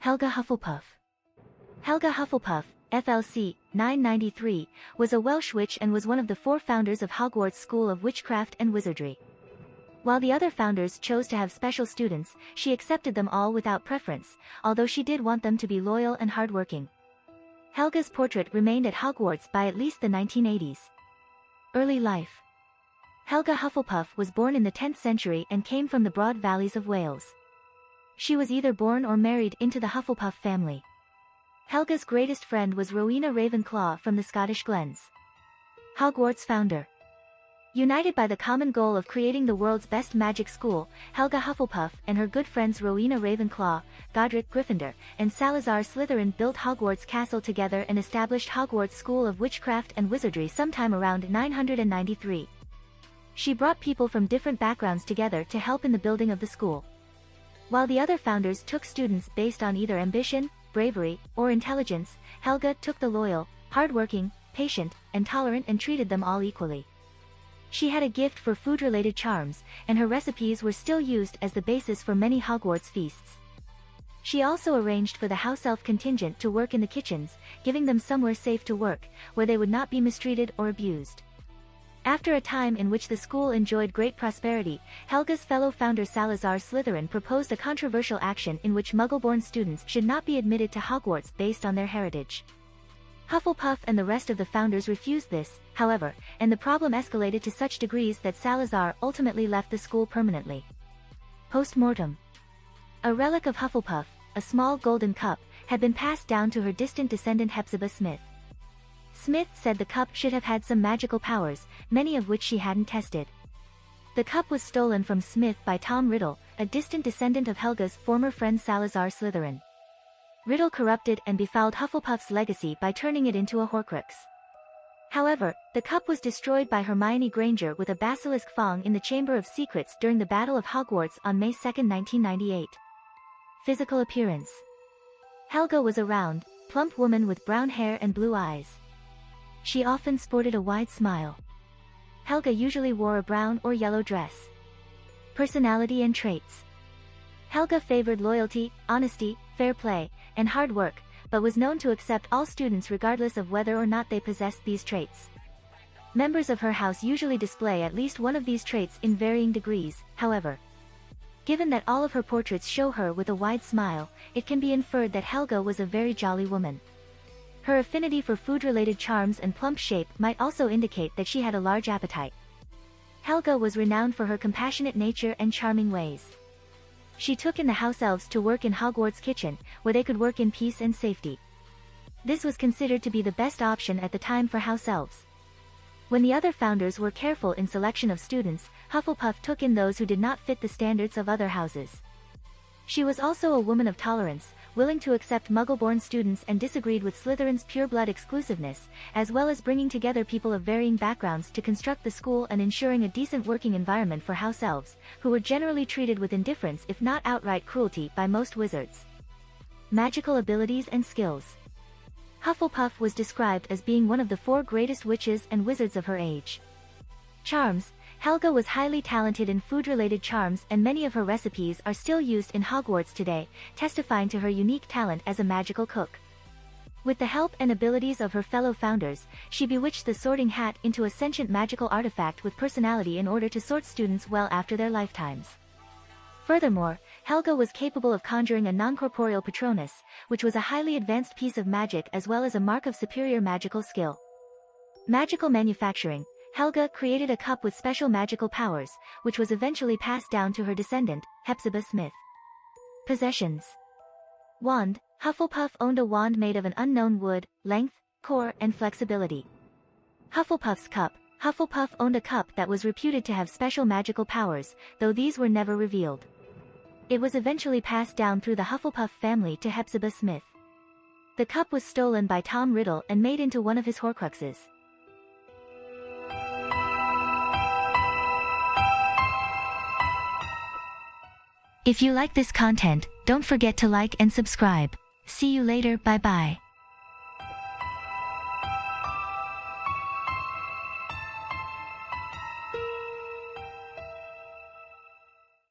Helga Hufflepuff. Helga Hufflepuff, FLC, 993, was a Welsh witch and was one of the four founders of Hogwarts School of Witchcraft and Wizardry. While the other founders chose to have special students, she accepted them all without preference, although she did want them to be loyal and hardworking. Helga's portrait remained at Hogwarts by at least the 1980s. Early life. Helga Hufflepuff was born in the 10th century and came from the broad valleys of Wales. She was either born or married into the Hufflepuff family. Helga's greatest friend was Rowena Ravenclaw from the Scottish Glens. Hogwarts founder. United by the common goal of creating the world's best magic school, Helga Hufflepuff and her good friends Rowena Ravenclaw, Godric Gryffindor, and Salazar Slytherin built Hogwarts Castle together and established Hogwarts School of Witchcraft and Wizardry sometime around 993. She brought people from different backgrounds together to help in the building of the school. While the other founders took students based on either ambition, bravery, or intelligence, Helga took the loyal, hardworking, patient, and tolerant and treated them all equally. She had a gift for food-related charms, and her recipes were still used as the basis for many Hogwarts feasts. She also arranged for the house elf contingent to work in the kitchens, giving them somewhere safe to work, where they would not be mistreated or abused. After a time in which the school enjoyed great prosperity, Helga's fellow founder Salazar Slytherin proposed a controversial action in which Muggle-born students should not be admitted to Hogwarts based on their heritage. Hufflepuff and the rest of the founders refused this, however, and the problem escalated to such degrees that Salazar ultimately left the school permanently. Post-mortem. A relic of Hufflepuff, a small golden cup, had been passed down to her distant descendant Hepzibah Smith. Smith said the cup should have had some magical powers, many of which she hadn't tested. The cup was stolen from Smith by Tom Riddle, a distant descendant of Helga's former friend Salazar Slytherin. Riddle corrupted and befouled Hufflepuff's legacy by turning it into a Horcrux. However, the cup was destroyed by Hermione Granger with a basilisk fang in the Chamber of Secrets during the Battle of Hogwarts on May 2, 1998. Physical appearance. Helga was a round, plump woman with brown hair and blue eyes. She often sported a wide smile. Helga usually wore a brown or yellow dress. Personality and traits. Helga favored loyalty, honesty, fair play, and hard work, but was known to accept all students regardless of whether or not they possessed these traits. Members of her house usually display at least one of these traits in varying degrees, however. Given that all of her portraits show her with a wide smile, it can be inferred that Helga was a very jolly woman. Her affinity for food-related charms and plump shape might also indicate that she had a large appetite. Helga was renowned for her compassionate nature and charming ways. She took in the house elves to work in Hogwarts' kitchen, where they could work in peace and safety. This was considered to be the best option at the time for house elves. When the other founders were careful in selection of students, Hufflepuff took in those who did not fit the standards of other houses. She was also a woman of tolerance, willing to accept Muggle-born students and disagreed with Slytherin's pure-blood exclusiveness, as well as bringing together people of varying backgrounds to construct the school and ensuring a decent working environment for house elves, who were generally treated with indifference if not outright cruelty by most wizards. Magical abilities and skills. Hufflepuff was described as being one of the four greatest witches and wizards of her age. Charms. Helga was highly talented in food-related charms and many of her recipes are still used in Hogwarts today, testifying to her unique talent as a magical cook. With the help and abilities of her fellow founders, she bewitched the Sorting Hat into a sentient magical artifact with personality in order to sort students well after their lifetimes. Furthermore, Helga was capable of conjuring a non-corporeal Patronus, which was a highly advanced piece of magic as well as a mark of superior magical skill. Magical manufacturing. Helga created a cup with special magical powers, which was eventually passed down to her descendant, Hepzibah Smith. Possessions. Wand. Hufflepuff owned a wand made of an unknown wood, length, core, and flexibility. Hufflepuff's cup. Hufflepuff owned a cup that was reputed to have special magical powers, though these were never revealed. It was eventually passed down through the Hufflepuff family to Hepzibah Smith. The cup was stolen by Tom Riddle and made into one of his Horcruxes. If you like this content, don't forget to like and subscribe. See you later, bye bye.